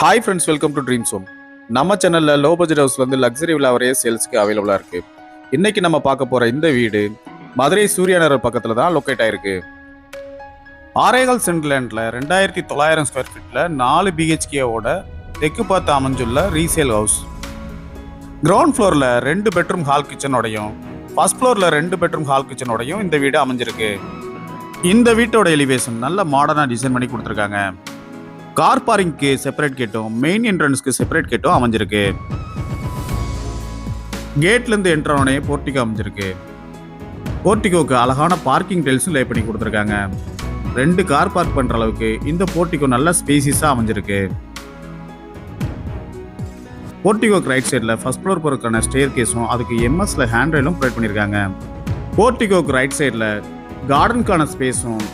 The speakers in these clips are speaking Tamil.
Hi friends, welcome to dreams home. நம்ம சேனலில் லோ பட்ஜெட் ஹவுஸ்லேருந்து லக்ஸரி வில்லா வரைய சேல்ஸ்க்கு அவைலபிளாக இருக்குது. இன்றைக்கி நம்ம பார்க்க போகிற இந்த வீடு மதுரை சூர்யா நகர் பக்கத்தில் தான் லொக்கேட் ஆகிருக்கு. ஆரேகால் சென்ட் லேண்டில் 2900 ஸ்கொயர் ஃபீட்டில் 4 பிஹெச்கேவோட தெற்கு பார்த்து அமைஞ்சுள்ள ரீசேல் ஹவுஸ். கிரவுண்ட் ஃப்ளோரில் 2 பெட்ரூம் ஹால் கிச்சனோடையும் ஃபர்ஸ்ட் ஃப்ளோரில் 2 பெட்ரூம் ஹால் கிச்சனோடையும் இந்த வீடு அமைஞ்சிருக்கு. இந்த வீட்டோட எலிவேஷன் நல்ல மாடர்னாக டிசைன் பண்ணி கொடுத்துருக்காங்க. கார் பார்க்கிங்க்கு செப்பரேட் கேட்டும் மெயின் என்ட்ரன்ஸ்க்கு செப்பரேட் கேட்டும் அமைஞ்சிருக்கு. கேட்லேருந்து என்ட்ரானே போர்ட்டிகோ அமைஞ்சிருக்கு. போர்ட்டிகோக்கு அழகான பார்க்கிங் டைல்ஸும் லே பண்ணி கொடுத்துருக்காங்க. 2 கார் பார்க் பண்ணுற அளவுக்கு இந்த போர்ட்டிகோ நல்ல ஸ்பேசிஸாக அமைஞ்சிருக்கு. போர்ட்டிகோக்கு ரைட் சைடில் ஃபர்ஸ்ட் ஃப்ளோர் போகிறதுக்கான ஸ்டேர் கேஸும் அதுக்கு எம்எஸ்ல ஹேண்ட் ரெயிலும் ப்ரொவைட் பண்ணியிருக்காங்க. போர்ட்டிகோக்கு ரைட் சைடில் கார்டனுக்கான ஸ்பேஸும்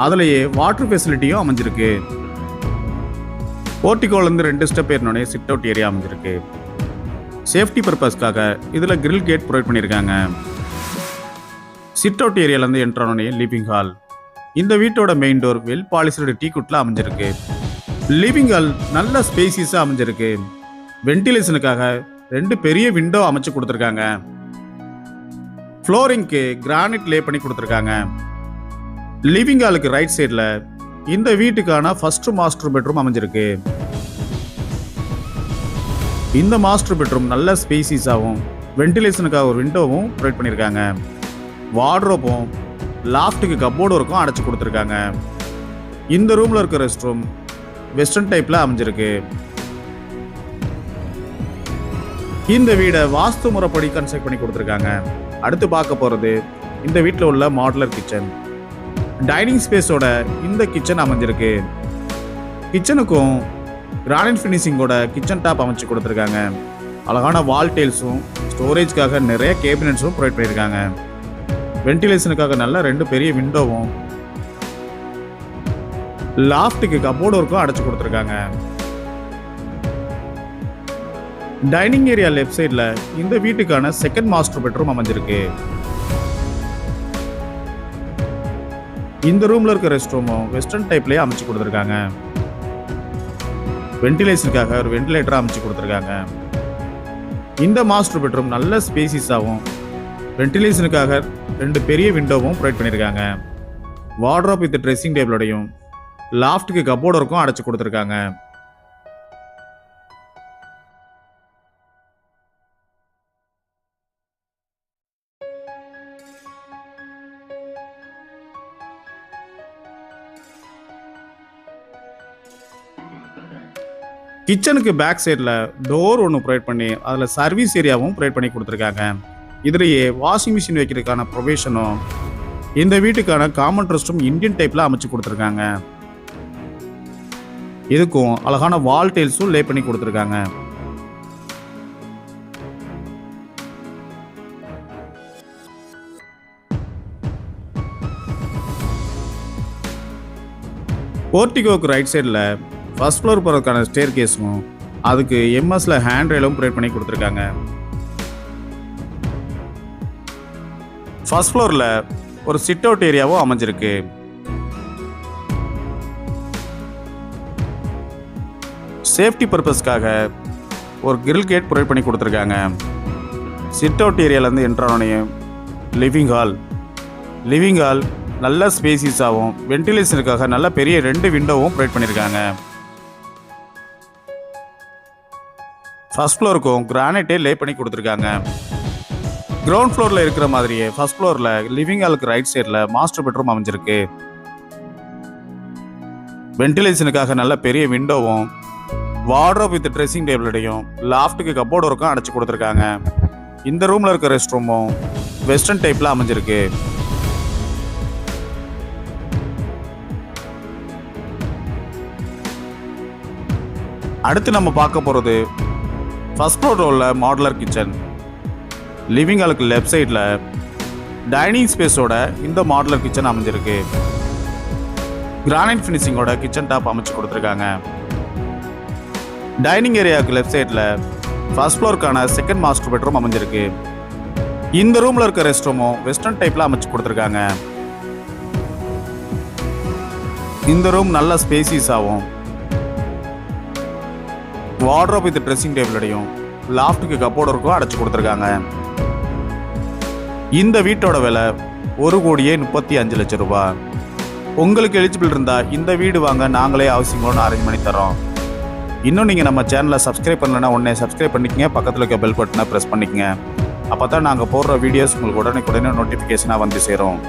அதுலேயே வாட்டர் ஃபெசிலிட்டியும் அமைஞ்சிருக்கு. போர்ட்டிகோலேருந்து 2 ஸ்டெப் ஏறினோடனே சிட் அவுட் ஏரியா அமைஞ்சிருக்கு. சேஃப்டி பர்பஸ்க்காக இதில் கிரில் கேட் ப்ரொவைட் பண்ணியிருக்காங்க. சிட் அவுட் ஏரியாலேருந்து என்ட்ரானோடனே லிவிங் ஹால். இந்த வீட்டோட main door well polished teak குட்டில் அமைஞ்சிருக்கு. லிவிங் ஹால் நல்ல ஸ்பேசிஸாக அமைஞ்சிருக்கு. வென்டிலேஷனுக்காக 2 பெரிய விண்டோ அமைச்சு கொடுத்துருக்காங்க. ஃப்ளோரிங்க்கு கிரானைட் லே பண்ணி கொடுத்துருக்காங்க. லிவிங் ஹாலுக்கு ரைட் சைடில் இந்த வீட்டுக்கான ஃபர்ஸ்ட் மாஸ்டர் பெட்ரூம் அமைஞ்சிருக்கு. இந்த மாஸ்டர் பெட்ரூம் நல்ல ஸ்பேசிஸாகவும் வென்டிலேஷனுக்காக ஒரு விண்டோவும் ப்ரொவைட் பண்ணியிருக்காங்க. வார்ட்ரோப்பும் லாஃப்ட்டுக்கு கப்போர்டு ஒர்க்கும் அடைச்சி கொடுத்துருக்காங்க. இந்த ரூமில் இருக்க ரெஸ்ட் ரூம் வெஸ்டர்ன் டைப்பில் அமைஞ்சிருக்கு. இந்த வீடை வாஸ்து முறைப்படி கன்ஸ்ட்ரக்ட் பண்ணி கொடுத்துருக்காங்க. அடுத்து பார்க்க போகிறது இந்த வீட்டில் உள்ள மாடுலர் கிச்சன். டைனிங் ஸ்பேஸோட இந்த கிச்சன் அமைஞ்சிருக்கு. கிச்சனுக்கும் கிரானைட் ஃபினிஷிங்கோட கிச்சன் டாப் அமைச்சு கொடுத்துருக்காங்க. அழகான வால் டைல்ஸும் ஸ்டோரேஜ்க்காக நிறைய கேபினட்ஸும் ப்ரொவைட் பண்ணியிருக்காங்க. வென்டிலேஷனுக்காக நல்ல 2 பெரிய விண்டோவும் லாஃப்ட்டுக்கு கப்போர்டு ஒர்க்கும் அடைச்சு கொடுத்துருக்காங்க. டைனிங் ஏரியா லெஃப்ட் சைடில் இந்த வீட்டுக்கான செகண்ட் மாஸ்டர் பெட்ரூம் அமைஞ்சிருக்கு. இந்த ரூம்ல இருக்க ரெஸ்ட் ரூமும் வெஸ்டர்ன் டைப்லயே அமைச்சு கொடுத்துருக்காங்க. வென்டிலேஷனுக்காக ஒரு வென்டிலேட்டர் அமைச்சு கொடுத்துருக்காங்க. இந்த மாஸ்டர் பெட்ரூம் நல்ல ஸ்பேசிஸாகவும் வென்டிலேஷனுக்காக 2 பெரிய விண்டோவும் ப்ரொவைட் பண்ணியிருக்காங்க. வார்ட்ரோப் வித் ட்ரெஸ்ஸிங் டேபிளோடையும் லாஃப்ட்டுக்கு கப்போர்டு ஒர்க்கும் அடைச்சு கொடுத்துருக்காங்க. கிச்சனுக்கு பேக் சைடில் டோர் ஒன்று ப்ரொவைட் பண்ணி அதில் சர்வீஸ் ஏரியாவும் ப்ரொவைட் பண்ணி கொடுத்துருக்காங்க. இதுலேயே வாஷிங் மிஷின் வைக்கிறதுக்கான ப்ரொவிஷனும் இந்த வீட்டுக்கான காமன் ரெஸ்ட்ரூம் இந்தியன் டைப்பில் அமைச்சு கொடுத்துருக்காங்க. இதுக்கும் அழகான வால் டைல்ஸும் லே பண்ணி கொடுத்துருக்காங்க. போர்ட்டிகோக்கு ரைட் சைடில் ஃபர்ஸ்ட் ஃப்ளோர் போகிறதுக்கான ஸ்டேர் கேஸும் அதுக்கு எம்எஸ்ல ஹேண்ட் ரெயிலும் ப்ரொவைட் பண்ணி கொடுத்துருக்காங்க. ஃபர்ஸ்ட் ஃப்ளோரில் ஒரு சிட் அவுட் ஏரியாவும் அமைஞ்சிருக்கு. சேஃப்டி பர்பஸ்க்காக ஒரு கிரில் கேட் ப்ரொவைட் பண்ணி கொடுத்துருக்காங்க. சிட் அவுட் ஏரியாவிலேருந்து என்ட்ரானோடனே லிவிங் ஹால் நல்ல ஸ்பேசிஸாகவும் வென்டிலேஷனுக்காக நல்ல பெரிய 2 விண்டோவும் ப்ரொவைட் பண்ணியிருக்காங்க. ஃபர்ஸ்ட் ஃப்ளோருக்கும் கிரானைட்டே லே பண்ணி கொடுத்துருக்காங்க. கிரவுண்ட் ஃப்ளோரில் இருக்கிற மாதிரியே ஃபர்ஸ்ட் ஃப்ளோரில் லிவிங் ஹாலுக்கு ரைட் சைடில் மாஸ்டர் பெட்ரூம் அமைஞ்சிருக்கு. வென்டிலேஷனுக்காக நல்ல பெரிய விண்டோவும் வார்ட்ரோப் வித் ட்ரெஸ்ஸிங் டேபிளோடையும் லாஃப்ட்டுக்கு கப்போர்டு ஒர்க்கும் அடைச்சி கொடுத்துருக்காங்க. இந்த ரூமில் இருக்க ரெஸ்ட் ரூமும் வெஸ்டர்ன் டைப்பில் அமைஞ்சிருக்கு. அடுத்து நம்ம பார்க்க போகிறது ஃபர்ஸ்ட் ஃப்ளோரில் உள்ள மாடுலர் கிச்சன். லிவிங் ஹாலுக்கு லெஃப்ட் சைடில் டைனிங் ஸ்பேஸோட இந்த மாடுலர் கிச்சன் அமைஞ்சிருக்கு. கிரானைட் ஃபினிஷிங்கோட கிச்சன் டாப் அமைச்சு கொடுத்துருக்காங்க. டைனிங் ஏரியாவுக்கு லெஃப்ட் சைடில் ஃபர்ஸ்ட் ஃப்ளோருக்கான செகண்ட் மாஸ்டர் பெட்ரூம் அமைஞ்சிருக்கு. இந்த ரூமில் இருக்க ரெஸ்ட் ரூமும் வெஸ்டர்ன் டைப்பில் அமைச்சு கொடுத்துருக்காங்க. இந்த ரூம் நல்ல ஸ்பேசிஸாகவும் வார்ட்ரோப் வித் ட்ரெஸ்ஸிங் டேபிளோடையும் லாஃப்ட்டுக்கு கப்போர்டருக்கும் அடைச்சு கொடுத்துருக்காங்க. இந்த வீட்டோட விலை 1,35,00,000 ரூபாய். உங்களுக்கு எலிஜிபிள் இருந்தால் இந்த வீடு வாங்க நாங்களே ஹவுசிங் லோன் அரேஞ்ச் பண்ணி தரோம். இன்னும் நீங்கள் நம்ம சேனலை சப்ஸ்கிரைப் பண்ணலைன்னா உடனே சப்ஸ்கிரைப் பண்ணிக்கங்க, பக்கத்தில் இருக்க பெல் பட்டனை ப்ரெஸ் பண்ணிக்கங்க. அப்போ தான் நாங்கள் போடுற வீடியோஸ் உங்களுக்கு உடனே நோட்டிஃபிகேஷனாக வந்து சேரும்.